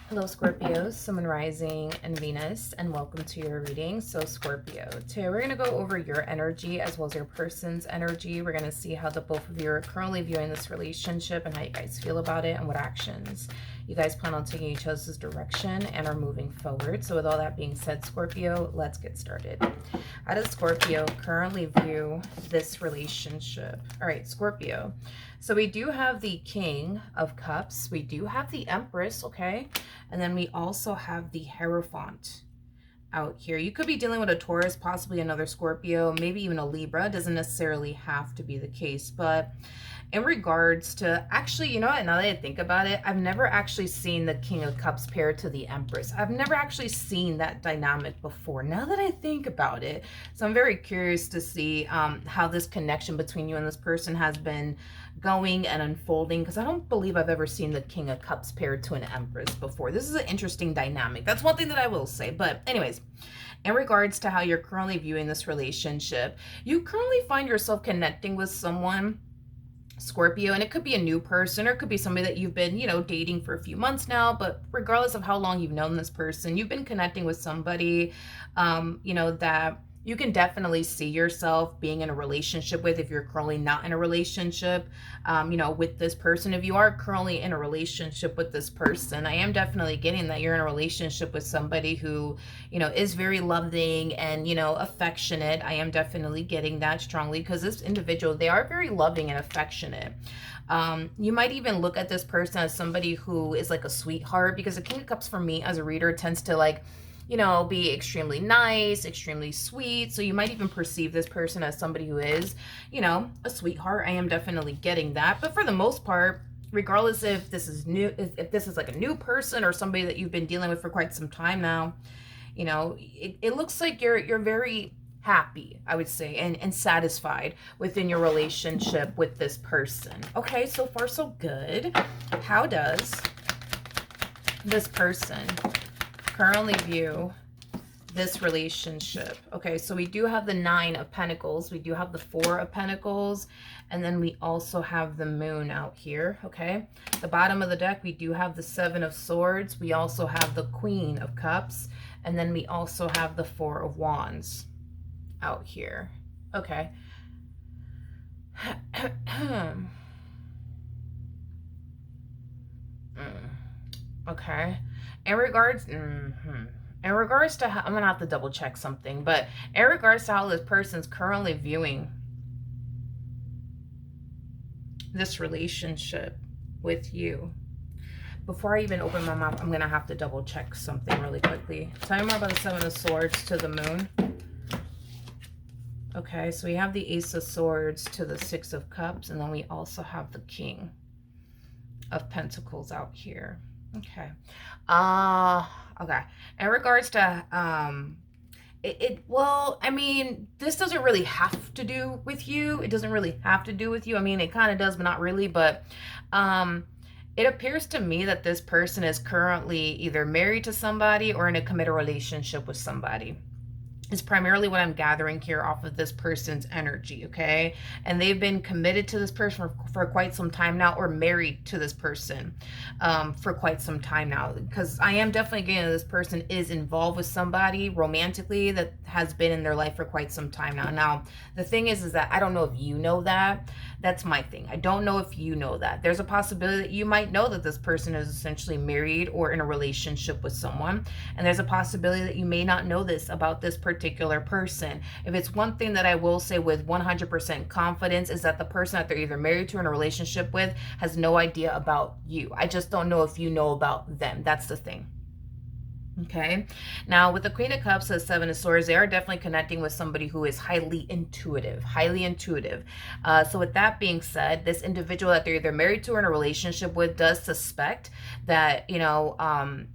Hello Scorpios, Sun, Rising, and Venus, and welcome to your reading. So Scorpio, today we're going to go over your energy as well as your person's energy. We're going to see how the both of you are currently viewing this relationship and how you guys feel about it and what actions you guys plan on taking each other's direction and are moving forward. So with all that being said, Scorpio, let's get started. How does Scorpio currently view this relationship? All right, Scorpio. So we do have the King of Cups. We do have the Empress, okay? And then we also have the Hierophant out here. You could be dealing with a Taurus, possibly another Scorpio, maybe even a Libra. It doesn't necessarily have to be the case. But in regards to, actually, you know what, now that I think about it, I've never actually seen the King of Cups paired to the Empress. I've never actually seen that dynamic before, now that I think about it. So I'm very curious to see how this connection between you and this person has been going and unfolding, because I don't believe I've ever seen the King of Cups paired to an Empress before. This is an interesting dynamic. That's one thing that I will say. But anyways, in regards to how you're currently viewing this relationship, you currently find yourself connecting with someone, Scorpio, and it could be a new person or it could be somebody that you've been, dating for a few months now. But regardless of how long you've known this person, you've been connecting with somebody, that you can definitely see yourself being in a relationship with, if you're currently not in a relationship, with this person. If you are currently in a relationship with this person, I am definitely getting that you're in a relationship with somebody who, is very loving and, affectionate. I am definitely getting that strongly, because this individual, they are very loving and affectionate. You might even look at this person as somebody who is like a sweetheart, because the King of Cups for me as a reader tends to be extremely nice, extremely sweet. So you might even perceive this person as somebody who is, a sweetheart. I am definitely getting that. But for the most part, regardless if this is new, if this is like a new person or somebody that you've been dealing with for quite some time now, it looks like you're very happy, I would say, and satisfied within your relationship with this person. Okay, so far so good. How does this person currently view this relationship? Okay, so we do have the Nine of Pentacles, we do have the Four of Pentacles, and then we also have the Moon out here. Okay, the bottom of the deck, we do have the Seven of Swords, we also have the Queen of Cups, and then we also have the Four of Wands out here. Okay. Okay. In regards to how, I'm gonna have to double check something, but in regards to how this person's currently viewing this relationship with you, before I even open my mouth, I'm gonna have to double check something really quickly. Tell me more about the Seven of Swords to the Moon. Okay, so we have the Ace of Swords to the Six of Cups, and then we also have the King of Pentacles out here. Okay. Okay. In regards to well, I mean, this doesn't really have to do with you. It doesn't really have to do with you. I mean, it kind of does, but not really. But it appears to me that this person is currently either married to somebody or in a committed relationship with somebody. Is primarily what I'm gathering here off of this person's energy, okay? And they've been committed to this person for quite some time now, or married to this person for quite some time now, because I am definitely getting that this person is involved with somebody romantically that has been in their life for quite some time now. Now, the thing is that I don't know if you know that. That's my thing. I don't know if you know that. There's a possibility that you might know that this person is essentially married or in a relationship with someone, and there's a possibility that you may not know this about this particular person. If it's one thing that I will say with 100% confidence, is that the person that they're either married to or in a relationship with has no idea about you. I just don't know if you know about them. That's the thing. Okay, now with the Queen of Cups and the Seven of Swords, they are definitely connecting with somebody who is highly intuitive, so with that being said, this individual that they're either married to or in a relationship with does suspect that,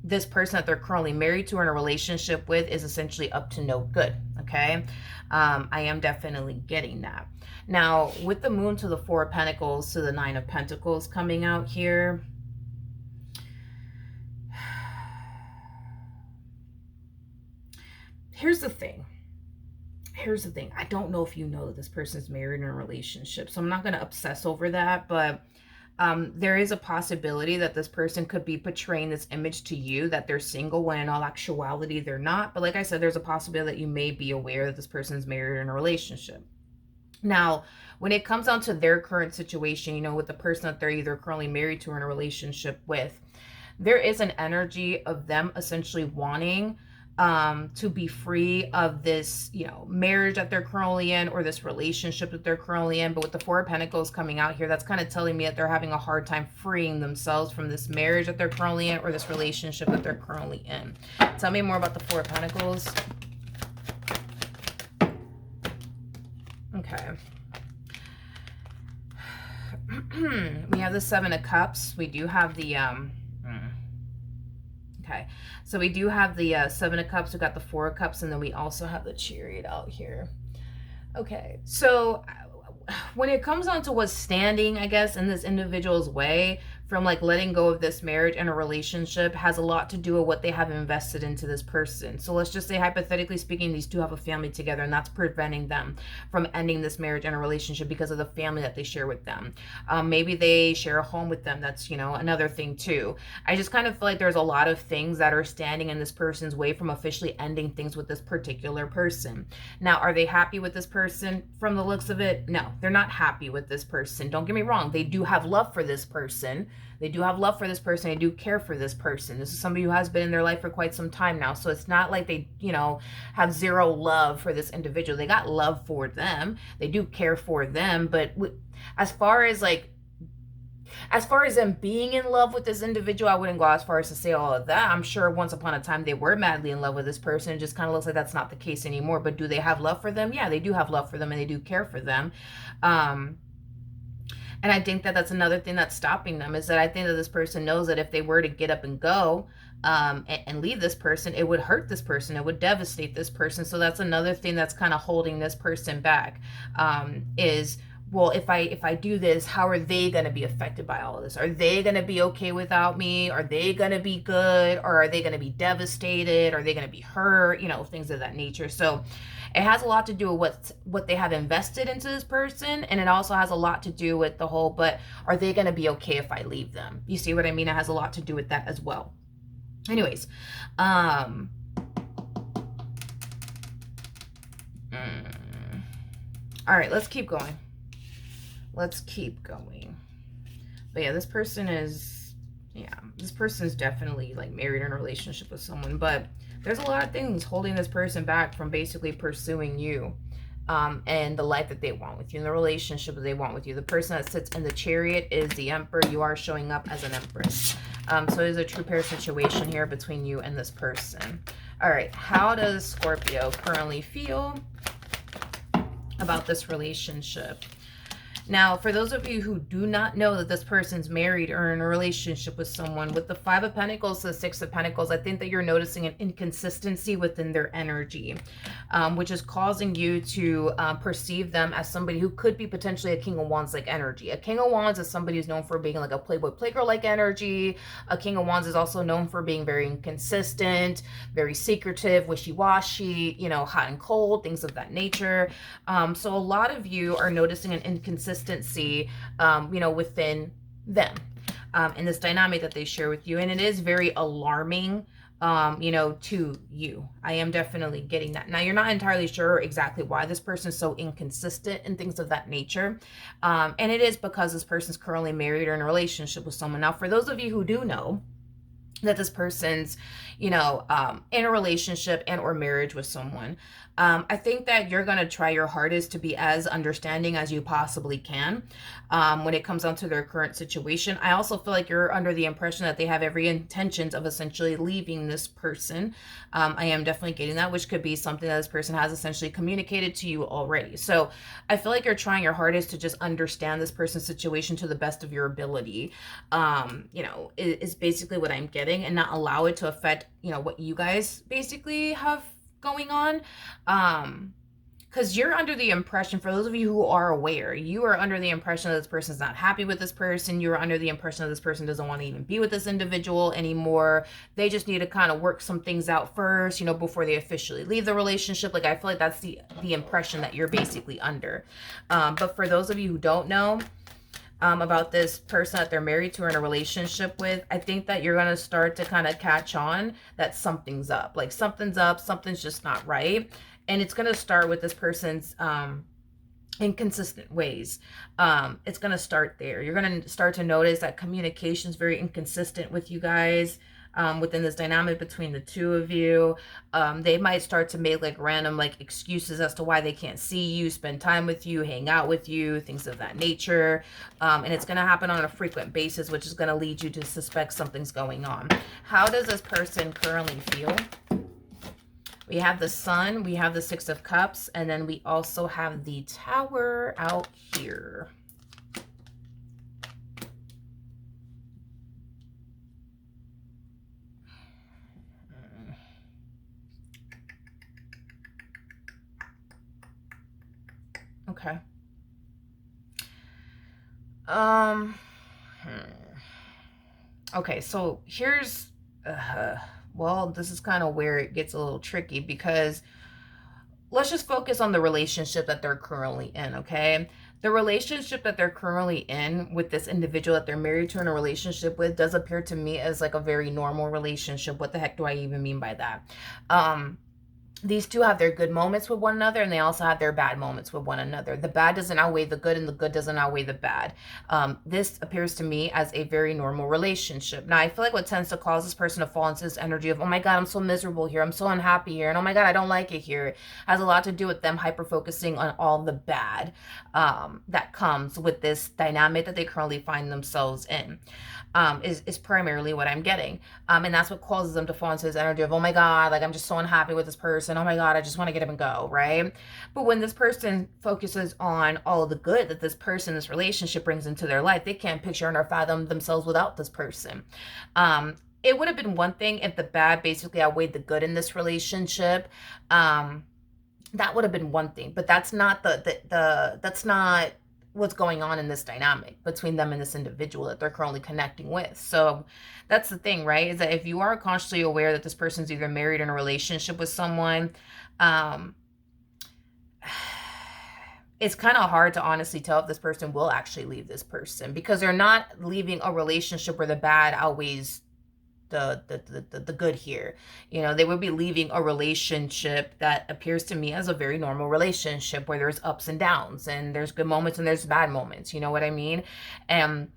this person that they're currently married to or in a relationship with is essentially up to no good. Okay, I am definitely getting that. Now, with the Moon to the Four of Pentacles to the Nine of Pentacles coming out here, here's the thing. I don't know if you know that this person is married in a relationship, so I'm not going to obsess over that. But There is a possibility that this person could be portraying this image to you that they're single when in all actuality they're not. But like I said, there's a possibility that you may be aware that this person is married or in a relationship. Now, when it comes down to their current situation, with the person that they're either currently married to or in a relationship with, there is an energy of them essentially wanting to be free of this, marriage that they're currently in or this relationship that they're currently in. But with the Four of Pentacles coming out here, that's kind of telling me that they're having a hard time freeing themselves from this marriage that they're currently in or this relationship that they're currently in. Tell me more about the Four of Pentacles. Okay. We have the Seven of Cups. We do have the okay, so we do have the Seven of Cups. We got the Four of Cups, and then we also have the Chariot out here. Okay, so when it comes down to what's standing, I guess, in this individual's way from like letting go of this marriage and a relationship has a lot to do with what they have invested into this person. So let's just say, hypothetically speaking, these two have a family together, and that's preventing them from ending this marriage and a relationship because of the family that they share with them. Maybe they share a home with them. That's, another thing too. I just kind of feel like there's a lot of things that are standing in this person's way from officially ending things with this particular person. Now, are they happy with this person from the looks of it? No, they're not happy with this person. Don't get me wrong. They do have love for this person. They do have love for this person. They do care for this person. This is somebody who has been in their life for quite some time now. So it's not like they, have zero love for this individual. They got love for them. They do care for them. But as far as them being in love with this individual, I wouldn't go as far as to say all of that. I'm sure once upon a time they were madly in love with this person. It just kind of looks like that's not the case anymore. But do they have love for them? Yeah, they do have love for them, and they do care for them. And I think that that's another thing that's stopping them, is that I think that this person knows that if they were to get up and go and leave this person, it would hurt this person. It would devastate this person. So that's another thing that's kind of holding this person back, is, well, if I do this, how are they going to be affected by all of this? Are they going to be okay without me? Are they going to be good? Or are they going to be devastated? Are they going to be hurt? Things of that nature. So it has a lot to do with what they have invested into this person. And it also has a lot to do with the whole, but are they going to be okay if I leave them? You see what I mean? It has a lot to do with that as well. Anyways, all right, let's keep going. Let's keep going. But yeah, this person is definitely like married or in a relationship with someone, but there's a lot of things holding this person back from basically pursuing you and the life that they want with you, and the relationship that they want with you. The person that sits in the Chariot is the Emperor. You are showing up as an Empress. So there's a true pair situation here between you and this person. All right, how does Scorpio currently feel about this relationship? Now, for those of you who do not know that this person's married or in a relationship with someone, with the Five of Pentacles to the Six of Pentacles, I think that you're noticing an inconsistency within their energy, which is causing you to perceive them as somebody who could be potentially a King of Wands-like energy. A King of Wands is somebody who's known for being like a Playboy Playgirl-like energy. A King of Wands is also known for being very inconsistent, very secretive, wishy-washy, hot and cold, things of that nature. So a lot of you are noticing an inconsistency within them, in this dynamic that they share with you. And it is very alarming, to you. I am definitely getting that. Now, you're not entirely sure exactly why this person is so inconsistent and things of that nature. And it is because this person's currently married or in a relationship with someone. Now, for those of you who do know that this person's, in a relationship and or marriage with someone, I think that you're going to try your hardest to be as understanding as you possibly can when it comes down to their current situation. I also feel like you're under the impression that they have every intentions of essentially leaving this person. I am definitely getting that, which could be something that this person has essentially communicated to you already. So I feel like you're trying your hardest to just understand this person's situation to the best of your ability, is basically what I'm getting, and not allow it to affect, what you guys basically have going on. Because you're under the impression, for those of you who are aware, you are under the impression that this person's not happy with this person. You're under the impression that this person doesn't want to even be with this individual anymore. They just need to kind of work some things out first, before they officially leave the relationship. Like, I feel like that's the impression that you're basically under. But for those of you who don't know, about this person that they're married to or in a relationship with, I think that you're going to start to kind of catch on that something's up. Like something's up, something's just not right. And it's going to start with this person's inconsistent ways. It's going to start there. You're going to start to notice that communication is very inconsistent with you guys. Within this dynamic between the two of you, they might start to make like random like excuses as to why they can't see you, spend time with you, hang out with you, things of that nature. And it's going to happen on a frequent basis, which is going to lead you to suspect something's going on. How does this person currently feel? We have the Sun, we have the Six of Cups, and then we also have the Tower out here. Okay. Okay, so here's, well, this is kind of where it gets a little tricky, because let's just focus on the relationship that they're currently in, okay? The relationship that they're currently in with this individual that they're married to in a relationship with does appear to me as like a very normal relationship. What the heck do I even mean by that? These two have their good moments with one another, and they also have their bad moments with one another. The bad doesn't outweigh the good, and the good doesn't outweigh the bad. This appears to me as a very normal relationship. Now, I feel like what tends to cause this person to fall into this energy of, oh my God, I'm so miserable here, I'm so unhappy here, and oh my God, I don't like it here, has a lot to do with them hyper-focusing on all the bad that comes with this dynamic that they currently find themselves in. Is primarily what I'm getting. And that's what causes them to fall into this energy of, oh my God, like I'm just so unhappy with this person. Oh my God, I just want to get him and go, right? But when this person focuses on all of the good that this person, this relationship brings into their life, they can't picture nor fathom themselves without this person. It would have been one thing if the bad basically outweighed the good in this relationship. That would have been one thing, but that's not that's not what's going on in this dynamic between them and this individual that they're currently connecting with. So that's the thing, right? Is that if you are consciously aware that this person's either married or in a relationship with someone, it's kind of hard to honestly tell if this person will actually leave this person, because they're not leaving a relationship where the bad outweighs the good here. You know, they would be leaving a relationship that appears to me as a very normal relationship where there's ups and downs, and there's good moments and there's bad moments. You know what I mean? And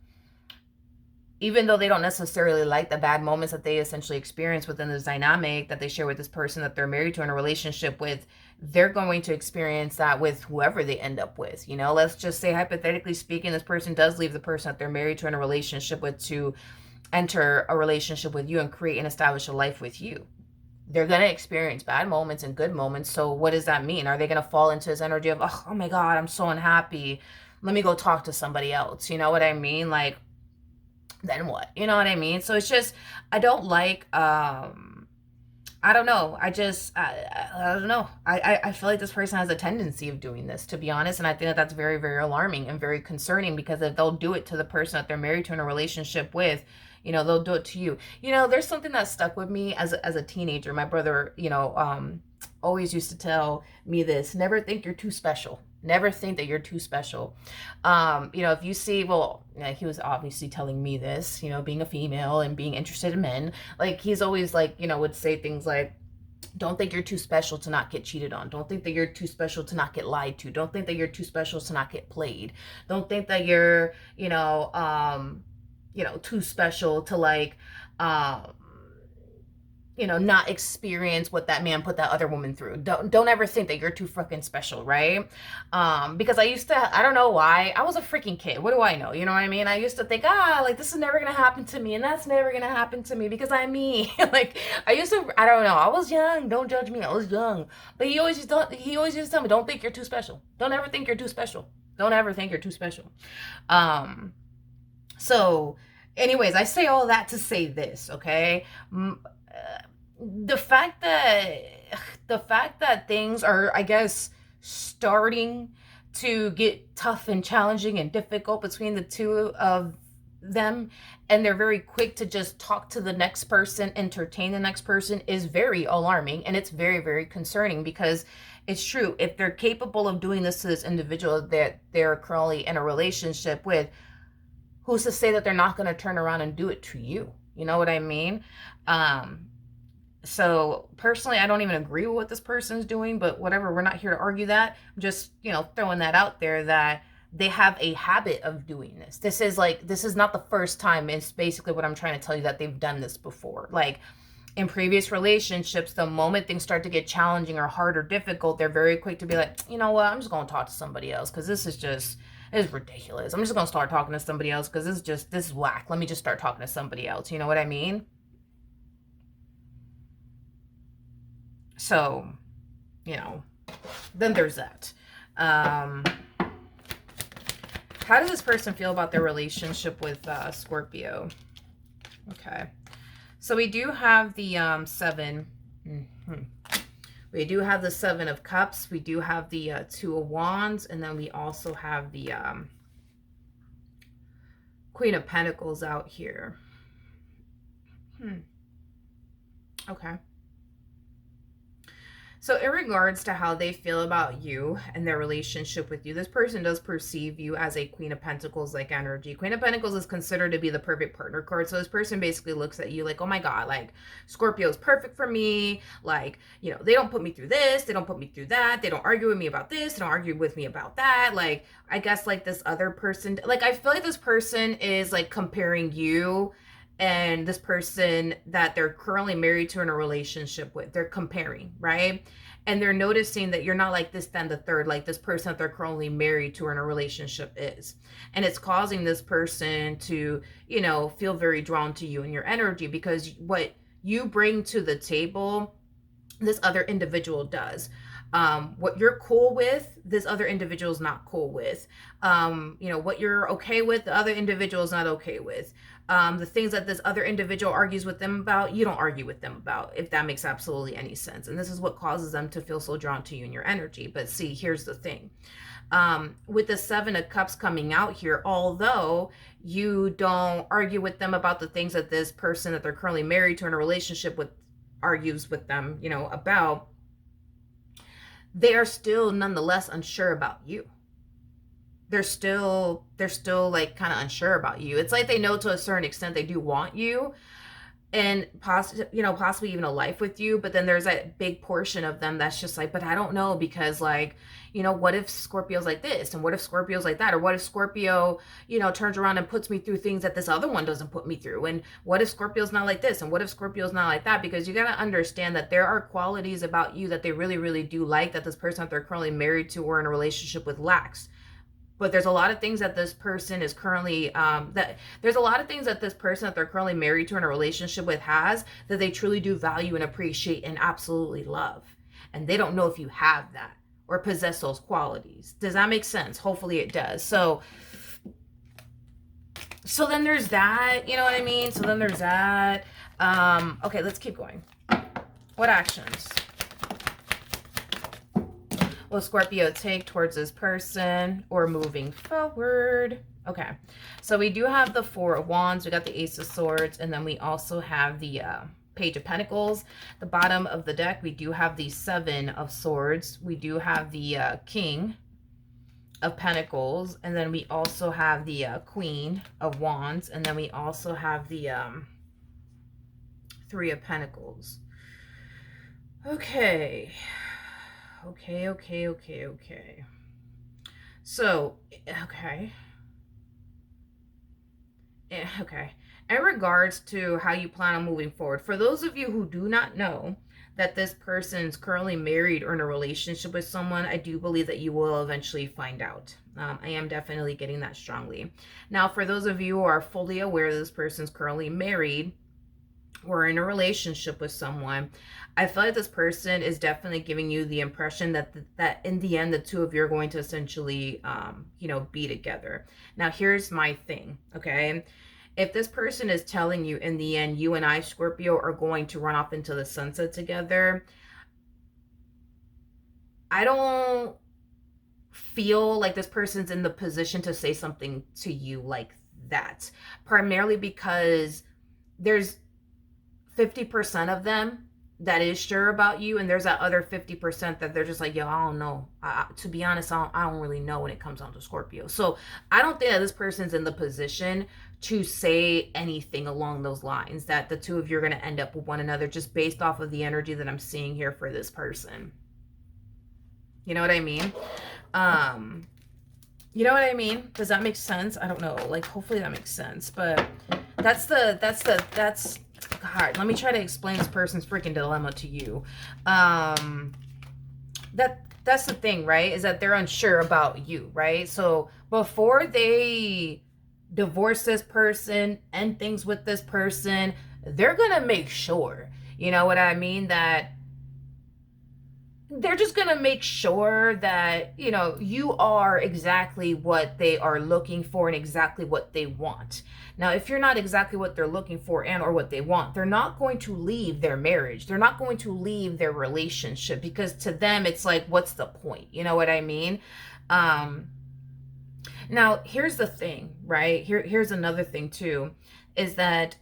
even though they don't necessarily like the bad moments that they essentially experience within this dynamic that they share with this person that they're married to in a relationship with, they're going to experience that with whoever they end up with. You know, let's just say, hypothetically speaking, this person does leave the person that they're married to in a relationship with to enter a relationship with you and create and establish a life with you. They're going to experience bad moments and good moments. So what does that mean? Are they going to fall into this energy of, oh my God, I'm so unhappy, let me go talk to somebody else? You know what I mean? Like, then what? You know what I mean? So it's just, I don't like, I don't know. I don't know. I feel like this person has a tendency of doing this, to be honest. And I think that that's very, very alarming and very concerning, because if they'll do it to the person that they're married to in a relationship with, you know, they'll do it to you. You know, there's something that stuck with me as a teenager. My brother, you know, always used to tell me this: never think you're too special. Never think that you're too special. You know, if you see, well, yeah, he was obviously telling me this, you know, being a female and being interested in men. Like, he's always like, you know, would say things like, don't think you're too special to not get cheated on. Don't think that you're too special to not get lied to. Don't think that you're too special to not get played. Don't think that you're, you know, too special to like, you know, not experience what that man put that other woman through. Don't ever think that you're too freaking special, right? Because I don't know why, I was a freaking kid. What do I know? You know what I mean? I used to think, like, this is never gonna happen to me, and that's never gonna happen to me because I'm me. Like, I don't know. I was young. Don't judge me. I was young. But he always used to tell me, don't think you're too special. Don't ever think you're too special. Don't ever think you're too special. So, anyways, I say all that to say this, okay? The fact that things are, I guess, starting to get tough and challenging and difficult between the two of them, and they're very quick to just talk to the next person, entertain the next person, is very alarming, and it's very, very concerning, because it's true. If they're capable of doing this to this individual that they're currently in a relationship with, who's to say that they're not going to turn around and do it to you? You know what I mean? So personally, I don't even agree with what this person's doing, but whatever, we're not here to argue that. I'm just, throwing that out there that they have a habit of doing this. This is not the first time. It's basically what I'm trying to tell you, that they've done this before. Like in previous relationships, the moment things start to get challenging or hard or difficult, they're very quick to be like, you know what, I'm just going to talk to somebody else because this is ridiculous. I'm just going to start talking to somebody else because this is whack. Let me just start talking to somebody else. You know what I mean? So, then there's that. How does this person feel about their relationship with Scorpio? Okay. So we do have the 7. We do have the 7 of Cups. We do have the 2 of Wands. And then we also have the Queen of Pentacles out here. Okay. So in regards to how they feel about you and their relationship with you, this person does perceive you as a Queen of Pentacles like energy. Queen of Pentacles is considered to be the perfect partner card. So this person basically looks at you like, oh my God, like Scorpio is perfect for me. Like, they don't put me through this. They don't put me through that. They don't argue with me about this. They don't argue with me about that. Like, I guess like this other person, like I feel like this person is like comparing you and this person that they're currently married to in a relationship with. They're comparing, right? And they're noticing that you're not like this, then the third, like this person that they're currently married to or in a relationship is. And it's causing this person to, feel very drawn to you and your energy, because what you bring to the table, this other individual does. What you're cool with, this other individual is not cool with. What you're okay with, the other individual is not okay with. The things that this other individual argues with them about, you don't argue with them about, if that makes absolutely any sense. And this is what causes them to feel so drawn to you and your energy. But see, here's the thing. With the 7 of Cups coming out here, although you don't argue with them about the things that this person that they're currently married to in a relationship with argues with them, about, they are still nonetheless unsure about you. They're still like kind of unsure about you. It's like they know to a certain extent they do want you and possibly even a life with you, but then there's that big portion of them that's just like, but I don't know, because like, what if Scorpio's like this, and what if Scorpio's like that, or what if Scorpio, turns around and puts me through things that this other one doesn't put me through, and what if Scorpio's not like this, and what if Scorpio's not like that? Because you got to understand that there are qualities about you that they really, really do like, that this person that they're currently married to or in a relationship with lacks. But there's a lot of things that this person is currently, there's a lot of things that this person that they're currently married to in a relationship with has, that they truly do value and appreciate and absolutely love. And they don't know if you have that or possess those qualities. Does that make sense? Hopefully it does. So then there's that, you know what I mean? So then there's that. Okay, let's keep going. What actions will Scorpio take towards this person or moving forward? Okay, so we do have the 4 of Wands, we got the Ace of Swords, and then we also have the Page of Pentacles. The bottom of the deck, we do have the 7 of Swords, we do have the King of Pentacles, and then we also have the Queen of Wands, and then we also have the 3 of Pentacles. Okay. So, okay. In regards to how you plan on moving forward, for those of you who do not know that this person's currently married or in a relationship with someone, I do believe that you will eventually find out. I am definitely getting that strongly. Now, for those of you who are fully aware that this person's currently married or in a relationship with someone, I feel like this person is definitely giving you the impression that in the end, the two of you are going to essentially, be together. Now, here's my thing, okay? If this person is telling you in the end, you and I, Scorpio, are going to run off into the sunset together, I don't feel like this person's in the position to say something to you like that. Primarily because there's 50% of them that is sure about you, and there's that other 50% that they're just like, yo, I don't know. To be honest, I don't really know when it comes down to Scorpio. So I don't think that this person's in the position to say anything along those lines, that the two of you are going to end up with one another just based off of the energy that I'm seeing here for this person. You know what I mean? You know what I mean? Does that make sense? I don't know. Like, hopefully that makes sense. But that's God, let me try to explain this person's freaking dilemma to you. That's the thing, right? Is that they're unsure about you, right? So before they divorce this person, end things with this person, they're gonna make sure, you know what I mean, that they're just going to make sure that, you know, you are exactly what they are looking for and exactly what they want. Now, if you're not exactly what they're looking for and or what they want, they're not going to leave their marriage. They're not going to leave their relationship, because to them, it's like, what's the point? You know what I mean? Now, here's the thing, right? Here's another thing too, is that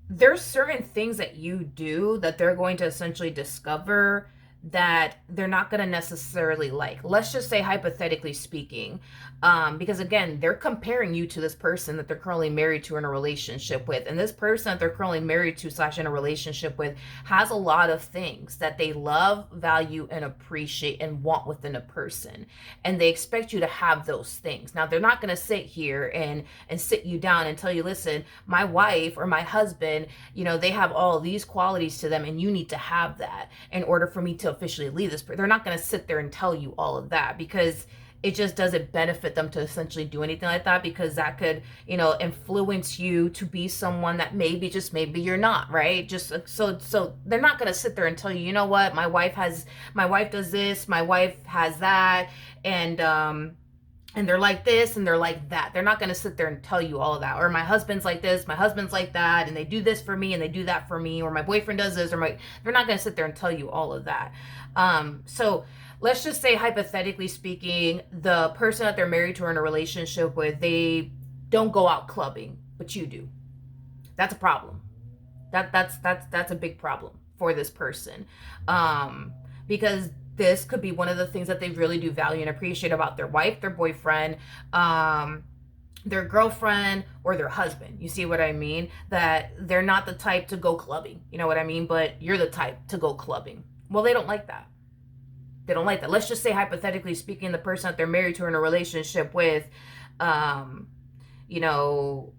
there's certain things that you do that they're going to essentially discover that they're not going to necessarily like. Let's just say, hypothetically speaking, because again, they're comparing you to this person that they're currently married to in a relationship with. And this person that they're currently married to / in a relationship with has a lot of things that they love, value, and appreciate and want within a person. And they expect you to have those things. Now, they're not going to sit here and sit you down and tell you, listen, my wife or my husband, you know, they have all these qualities to them and you need to have that in order for me to officially leave this. They're not going to sit there and tell you all of that, because it just doesn't benefit them to essentially do anything like that, because that could, you know, influence you to be someone that maybe, just maybe you're not, right? Just so they're not going to sit there and tell you, you know what, my wife does this, my wife has that, and they're like this and they're like that. They're not going to sit there and tell you all of that. Or my husband's like this, my husband's like that, and they do this for me and they do that for me, or my boyfriend does this, they're not going to sit there and tell you all of that. So let's just say, hypothetically speaking, the person that they're married to or in a relationship with, they don't go out clubbing, but you do. That's a problem. That's a big problem for this person. Because this could be one of the things that they really do value and appreciate about their wife, their boyfriend, their girlfriend, or their husband. You see what I mean? That they're not the type to go clubbing. You know what I mean? But you're the type to go clubbing. Well, they don't like that. They don't like that. Let's just say, hypothetically speaking, the person that they're married to or in a relationship with, you know,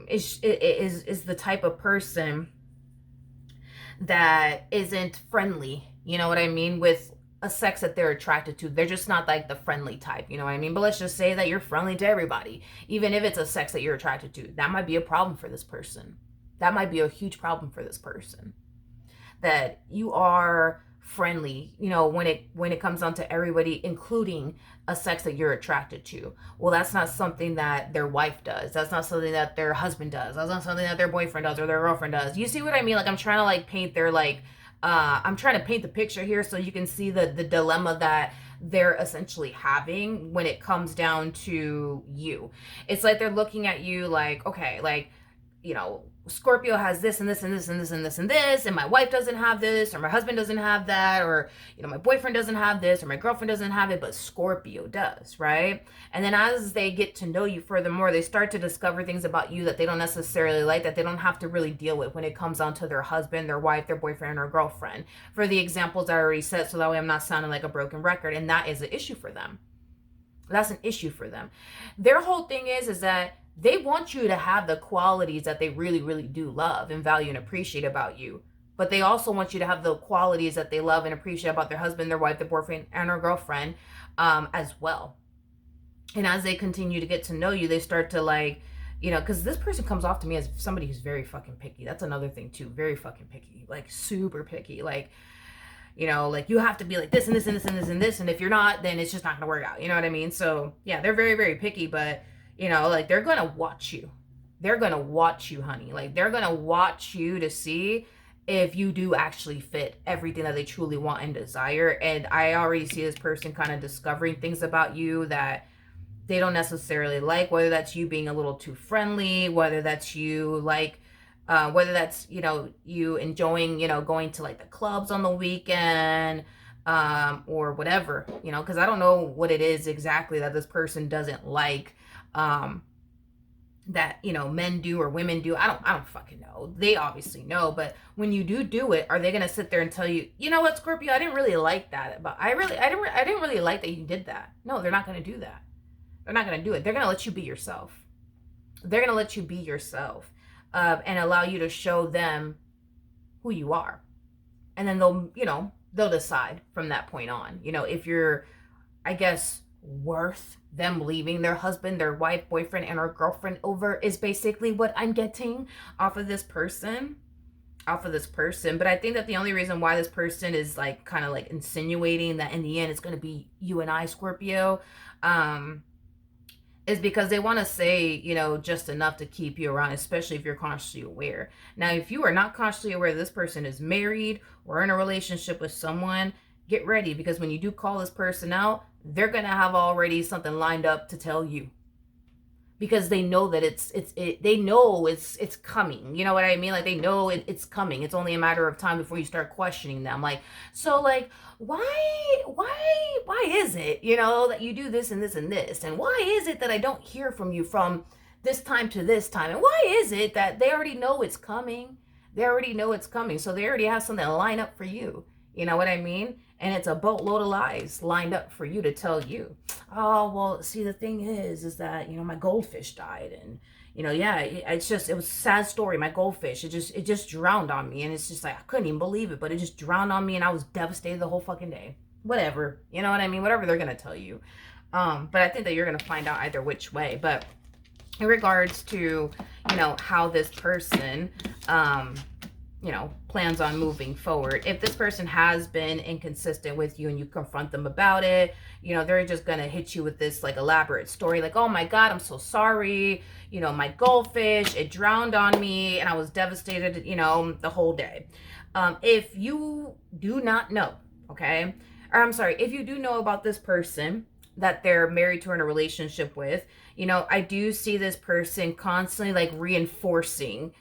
is the type of person that isn't friendly. You know what I mean? With a sex that they're attracted to. They're just not like the friendly type, you know what I mean? But let's just say that you're friendly to everybody, even if it's a sex that you're attracted to. That might be a problem for this person. That might be a huge problem for this person. That you are friendly, you know, when it comes down to everybody, including a sex that you're attracted to. Well, that's not something that their wife does. That's not something that their husband does. That's not something that their boyfriend does or their girlfriend does. You see what I mean? Like, I'm trying to like paint their like I'm trying to paint the picture here so you can see the dilemma that they're essentially having when it comes down to you. It's like they're looking at you like, okay, like, you know, Scorpio has this and this and this and this and this and this, and my wife doesn't have this, or my husband doesn't have that, or, you know, my boyfriend doesn't have this, or my girlfriend doesn't have it, but Scorpio does, right? And then as they get to know you furthermore, they start to discover things about you that they don't necessarily like, that they don't have to really deal with when it comes down to their husband, their wife, their boyfriend, or girlfriend. For the examples I already said, so that way I'm not sounding like a broken record, and that is an issue for them. That's an issue for them. Their whole thing is that they want you to have the qualities that they really, really do love and value and appreciate about you. But they also want you to have the qualities that they love and appreciate about their husband, their wife, their boyfriend, and their girlfriend as well. And as they continue to get to know you, they start to like, you know, because this person comes off to me as somebody who's very fucking picky. That's another thing too. Very fucking picky. Like super picky. Like, you know, like you have to be like this and this and this and this and this. And if you're not, then it's just not going to work out. You know what I mean? So yeah, they're very, very picky, but you know, like they're going to watch you. They're going to watch you, honey. Like they're going to watch you to see if you do actually fit everything that they truly want and desire. And I already see this person kind of discovering things about you that they don't necessarily like, whether that's you being a little too friendly, whether that's you like, whether that's, you know, you enjoying, you know, going to like the clubs on the weekend, or whatever, you know, because I don't know what it is exactly that this person doesn't like. that, you know, men do or women do. I don't fucking know. They obviously know, but when you do it, are they going to sit there and tell you, you know what, Scorpio, I didn't really like that, but I didn't really like that you did that. No, they're not going to do that. They're not going to do it. They're going to let you be yourself. They're going to let you be yourself, and allow you to show them who you are. And then they'll, you know, they'll decide from that point on, you know, if you're, I guess, worth them leaving their husband, their wife, boyfriend, and or girlfriend over, is basically what I'm getting off of this person. But I think that the only reason why this person is like kind of like insinuating that in the end it's going to be you and I, Scorpio, is because they want to say, you know, just enough to keep you around, especially if you're consciously aware. Now, if you are not consciously aware this person is married or in a relationship with someone, get ready, because when you do call this person out, they're going to have already something lined up to tell you, because they know that they know it's coming. You know what I mean? Like, they know it's coming. It's only a matter of time before you start questioning them. Like, so like, why is it, you know, that you do this and this and this? And why is it that I don't hear from you from this time to this time? And why is it that they already know it's coming? They already know it's coming. So they already have something lined up for you. You know what I mean? And it's a boatload of lies lined up for you to tell you. Oh, well, see, the thing is that, you know, my goldfish died. And, you know, yeah, it was a sad story. My goldfish, it just drowned on me. And it's just like, I couldn't even believe it, but it just drowned on me. And I was devastated the whole fucking day. Whatever. You know what I mean? Whatever they're going to tell you. But I think that you're going to find out either which way. But in regards to, you know, how this person, you know, plans on moving forward. If this person has been inconsistent with you and you confront them about it, you know, they're just going to hit you with this like elaborate story. Like, oh my God, I'm so sorry. You know, my goldfish, it drowned on me and I was devastated, you know, the whole day. If you do not know, okay, or I'm sorry, if you do know about this person that they're married to or in a relationship with, you know, I do see this person constantly like reinforcing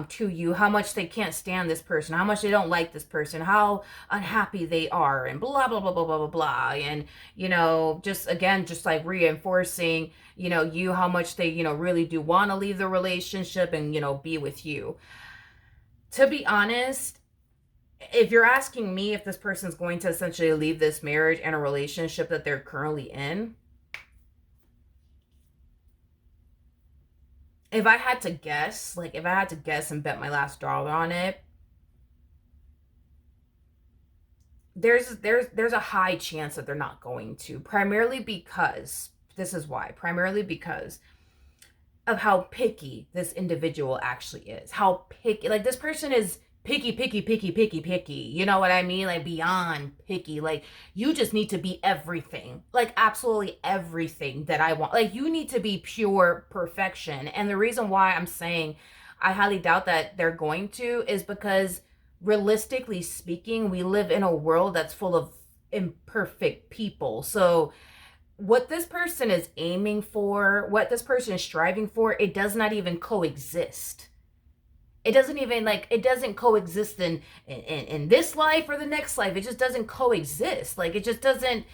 to you how much they can't stand this person, how much they don't like this person, how unhappy they are, and blah, blah, blah, blah, blah, blah, blah. And, you know, just again, just like reinforcing, you know, you, how much they, you know, really do want to leave the relationship and, you know, be with you. To be honest, if you're asking me if this person's going to essentially leave this marriage and a relationship that they're currently in, if I had to guess, like if I had to guess and bet my last dollar on it, there's a high chance that they're not going to, primarily because of how picky this individual actually is. How picky, like this person is picky, picky, picky, picky, picky. You know what I mean? Like beyond picky. Like you just need to be everything, like absolutely everything that I want. Like you need to be pure perfection. And the reason why I'm saying I highly doubt that they're going to is because realistically speaking, we live in a world that's full of imperfect people. So what this person is aiming for, what this person is striving for, it does not even coexist. It doesn't even it doesn't coexist in this life or the next life. It just doesn't coexist. Like it just doesn't.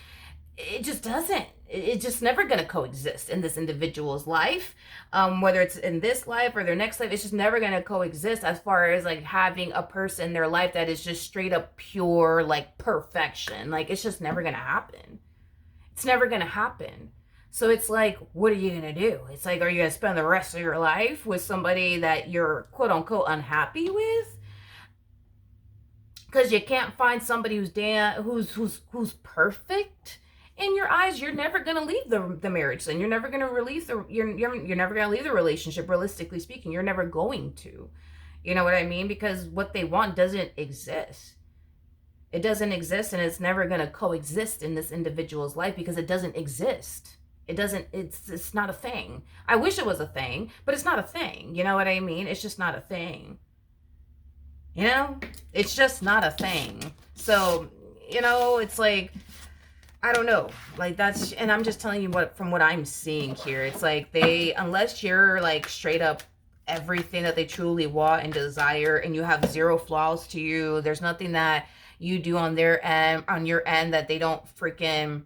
It's just never going to coexist in this individual's life. Whether it's in this life or their next life, it's just never going to coexist as far as like having a person in their life that is just straight up pure, like perfection. Like it's just never going to happen. It's never going to happen. So it's like, what are you going to do? It's like, are you going to spend the rest of your life with somebody that you're quote unquote unhappy with? Because you can't find somebody who's perfect in your eyes. You're never going to leave the marriage. Then you're never going to release you're never going to leave the relationship. Realistically speaking, you're never going to, you know what I mean? Because what they want doesn't exist. It doesn't exist, and it's never going to coexist in this individual's life because it doesn't exist. It's not a thing. I wish it was a thing, but it's not a thing. You know what I mean? It's just not a thing. You know? It's just not a thing. So, you know, it's like, I don't know. Like that's, and I'm just telling you from what I'm seeing here. It's like unless you're like straight up everything that they truly want and desire, and you have zero flaws to you, there's nothing that you do on your end that they don't freaking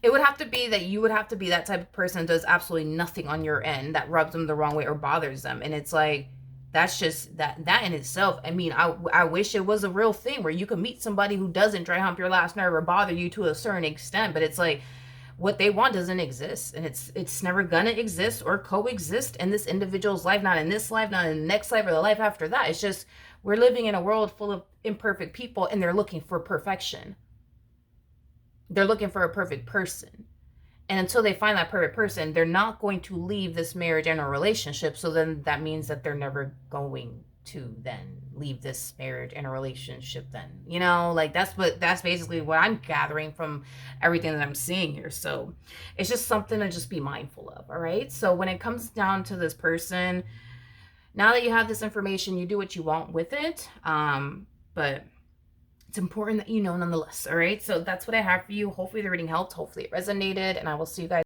It would have to be that you would have to be that type of person that does absolutely nothing on your end that rubs them the wrong way or bothers them. And it's like, that's just that in itself. I mean, I wish it was a real thing where you could meet somebody who doesn't dry hump your last nerve or bother you to a certain extent, but it's like what they want doesn't exist, and it's never gonna exist or coexist in this individual's life, not in this life, not in the next life or the life after that. It's just we're living in a world full of imperfect people, and they're looking for perfection. They're looking for a perfect person. And until they find that perfect person, they're not going to leave this marriage and a relationship. So then that means that they're never going to then leave this marriage and a relationship then. You know, like that's basically what I'm gathering from everything that I'm seeing here. So it's just something to just be mindful of, all right? So when it comes down to this person, now that you have this information, you do what you want with it. But it's important that you know nonetheless, all right? So that's what I have for you. Hopefully the reading helped. Hopefully it resonated, and I will see you guys